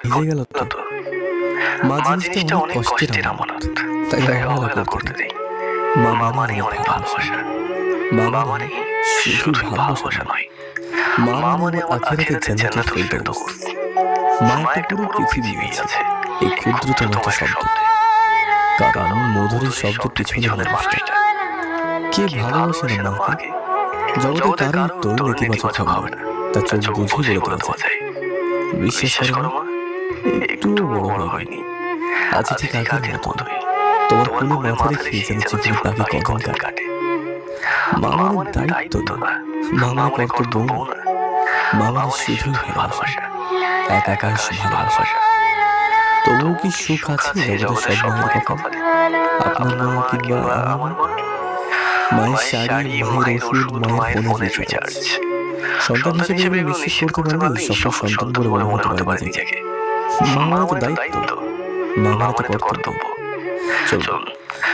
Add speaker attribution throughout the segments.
Speaker 1: ভিজে গেল তো।
Speaker 2: তো
Speaker 1: মা
Speaker 2: মা
Speaker 1: জিনিসটা অনেক কষ্টের আমানত, তাই অবহেলা করতে নেই। মা মানে অনেক ভালোবাসা। মা মানে শুধু ভালোবাসা নয়, মা মানে আমার আখিরাতের জান্নাতুল ফেরদৌস। মা একটা পুরো পৃথিবী আছে এই ক্ষুদ্রতম একটা শব্দে। কারণ মধুরের শব্দের পিছনে মানুষটা কে ভালোবাসে না মাকে। জগতে কারো উত্তর নেতিবাচক হবে না, তার চোখ বুঝে বলে দেওয়া যায়। বিশ্বাস করো মা, একটুও বড় হয়নি, আছে ঠিক আগের মতোই। তোমার কোলে মাথা রেখে যেন জীবনের বাকি কখন কাটে। মা মানে দায়িত্ব না, মা মানে কর্তব্য না, মা মানে শুধুই ভালোবাসা, এক আকাশ ভালোবাসা। তবুও কি সুখ আছে জগতের সব মায়ের কপালে? আপনার মা কিংবা আমার মা? মায়ের শাড়ি, মায়ের ওষুধ, মায়ের ফোনের রিচার্জ। সন্তান হিসেবে নিশ্চিত করতে পারলে সফল সন্তান বলে মনে হতে পারে নিজেকে। মা মানে তো দায়িত্ব, মা মানে তো কর্তব্য। চলুন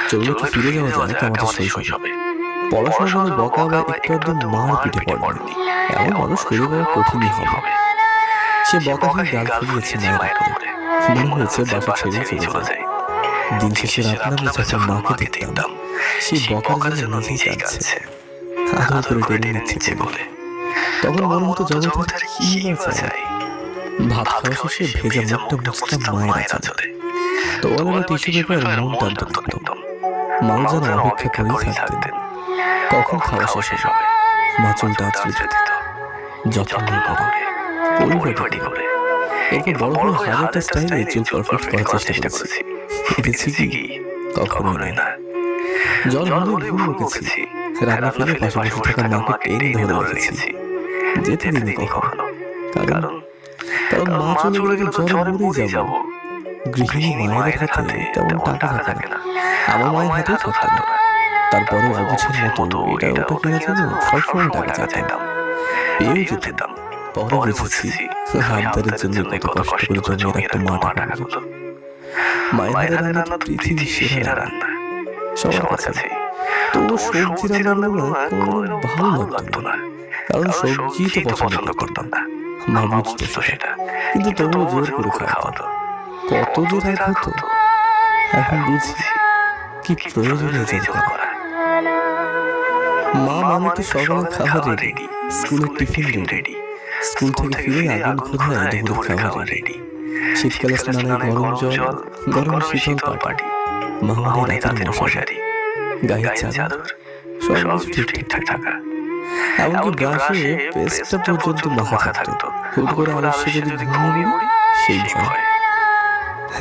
Speaker 1: চলুন একটু ফিরে যাওয়া যাক আমাদের শৈশবে। পড়াশোনার জন্য বকা বা একটু একদম মার পিঠে পড়েনি, এমন মানুষ খুঁজে পাওয়া কঠিনই হবে। সে বকা হয়ে গাল ফুলিয়েছে মায়ের উপরে, মনে হয়েছে বাসা ছেড়ে চলে যায়। দিন শেষে রাত নামলে যখন মাকে দেখতাম, সে বকার জন্য নিজেই কাঁদছে, আদর করে টেনে নিচ্ছে বলে। তখন মনে হতো জগতের কি বা চাই। ভাত খাওয়া শেষে ভেজা মুখটা মুছতাম মায়ের আঁচলে, তোয়ালে টিস্যু পেপার মন টানতো একদম। মাও যেন অপেক্ষা করেই থাকতেন কখন খাওয়া শেষ হবে। মা চুলটা আঁচড়ে দিত যত্ন করে, পরিপাটি করে। এরপর বড় বড় হাজারটা স্টাইলে চুল পারফেক্ট করার চেষ্টা করেছি, পেরেছি কি? কখনোই না। জল হলে ভুল বকেছি, রান্না ফেলে পাশাপাশি থাকা মাকে টেনে ধরে রেখেছি, যেতে দিনি কখনো। কারণ কারণ মা চলে গেলে জ্বরে মরেই যাব। গৃহিণী মায়েদের হাতে তেমন টাকা থাকে না, আমার মায়ের হাতেও থাকতো না। তারপরে অবুঝের মতো এটা ওটা কিনা যেন সবসময় টাকা চাইতাম, পেয়েও যেতাম। পরে বুঝেছি হাতদারের জন্য কত কষ্ট করে জমিয়ে রাখতো মা টাকাগুলো। মায়ের হাতের রান্না তো পৃথিবীর সেরা রান্না সবার কাছে। তবু সবজি রান্নাগুলো কোনো ভালো লাগতো না, কারণ সবজি তো পছন্দ করতাম না। মা বুঝতো সেটা, কিন্তু তবুও জোর করে খাওয়াতো। কত যে রাগ হতো, এখন বুঝি কি প্রয়োজনে জোর করা। মা মানে তো সকালে খাবার রেডি, স্কুলের টিফিন রেডি, স্কুল থেকে ফিরে আগুন খোঁজায় দুপুরের খাবার রেডি। শীতকালে স্নানে গরম জল, গরম শীতল পাটি, মা মানে রাতের মশারি, গায়ের চাদর, সব কিছু ঠিকঠাক থাকা। এমনকি ব্রাশে পেস্টটা পর্যন্ত মাখা থাকতো। হুট করে আলস্যে যদি ঘুমিয়ে পড়ি, সেই ভয়।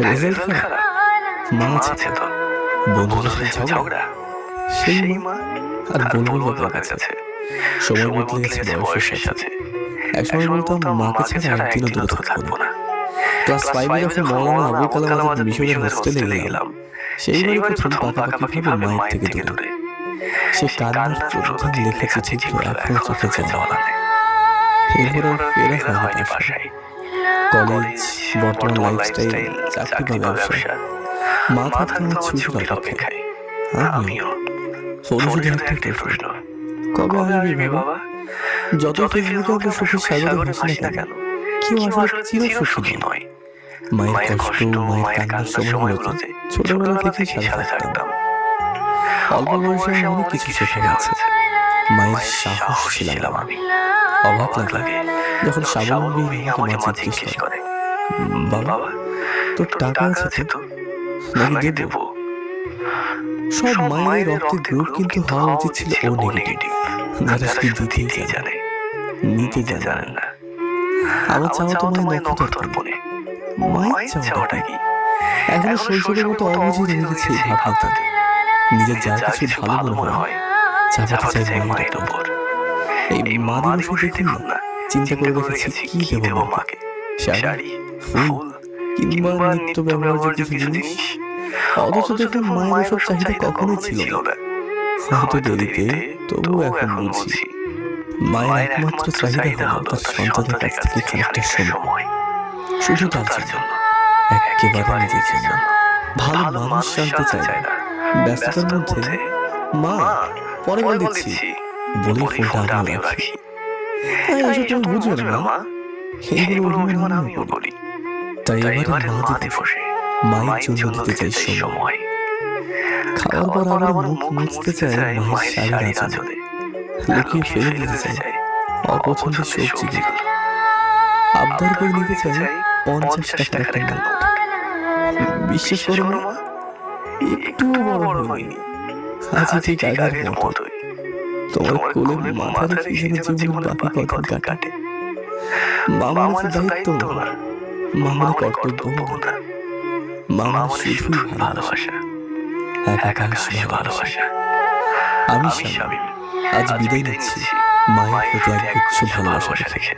Speaker 1: রেজাল্ট খারাপ, মা আছে তো। বন্ধুদের সাথে ঝগড়া, সেই মা। আর বলবো বাবার কাছে সময় বদলে গেছে বয়সের সাথে। একসময় বলতাম মাকে ছাড়া একদিনও দূরে থাকবো না। ক্লাস 5-এ যখন মওলানা আবুল কালাম আজাদ মিশরের হোস্টেলে গেলাম, সেইবারই প্রথম পাকাপাকি ভাবে মায়ের থেকে দূরে। সে কান্নার প্রধান লেখা চিঠিগুলো এখনো চোখে জল আনে। এরপর আর ফেরা হয়নি বাসায়। কলেজ, বর্তমান লাইফস্টাইল, চাকরি বা ব্যবসা, মা থাকতে আমার ছুটির অপেক্ষায়। আমিও শুধু একটা প্রশ্ন, কবে আসবি বাবা? যত ফেসবুকে আমরা সুখের সাগরে ভাসি না কেন, কেউ আসলে চির সুখী নয়। মায়ের কষ্ট, মায়ের কান্নার সময়গুলোতে ছোটবেলা থেকেই সাথে থাকতাম। অল্প বয়সে অনেক কিছু শেখা গেছে। মায়ের সাহস ছিলাম আমি। অবাক লাগে যখন স্বাবলম্বী আমাকে মা জিজ্ঞেস করে, বাবা তোর টাকা আছে তো, নাকি দেবো? সব মায়ের রক্তের গ্রুপ কিন্তু হওয়া উচিত ছিল ও নেগেটিভ, যারা শুধু দিতেই জানে, নিতে জানেন না। আমার চাওয়া তো মায়ের নক্ষত্রপণে। মায়ের চাওয়াটা কি? এখনো শৈশবের মতো অবুঝে রয়ে গেছে এই ভাবনাতে। নিজের যা কিছু ভালো মনে হয় চাপাতে চাই মায়ের উপর। এই মা দিবসে দেখুন না, চিন্তা করে রেখেছি কি দেবো মাকে। শাড়ি, ফুল, কিংবা নিত্য ব্যবহার্য কিছু জিনিস। অথচ দেখুন মায়ের এসব চাহিদা কখনোই ছিল না, হয়তো দেরিতে, তবুও এখন বুঝি মায়ের একমাত্র চাহিদা হলো তার সন্তানের কাছ থেকে খানিকটা সময়, শুধু তার জন্য, একেবারে নিজের জন্য। ভালো মানুষ জানতে চায় না, ব্যস্ততার মধ্যে মা পরে বল দিচ্ছি বলে ফোনটা আমিও রাখি। এসব তুমি বুঝবে না মা, এইগুলো অভিমান আমিও করি। তাই এবারে মা দিবসে মায়ের জন্য দিতে চাই সময়। খাওয়ার পর আবার মুখ মুছতে চায় মায়ের শাড়ির আঁচলে, লুকিয়ে ফেলে দিতে চায় অপছন্দের সবজিগুলো। আবদার করে নিতে চাই 50 টাকার একটা নোট। বিশ্বাস করো মা, একটুও বড় হয়নি, আজ ঠিক আগের মতোই। তোমার কোলে মাথা রেখে যেন জীবনের বাকি কদিন কাটে। মা মানে তো দায়িত্ব না, মা মানে কর্তব্য না, মা মানে শুধুই ভালোবাসা, একাকাশ ভালোবাসা। আমি স্বামী, আজ বিদায় নিচ্ছি মায়ের প্রতি এক গুচ্ছ ভালোবাসা রেখে।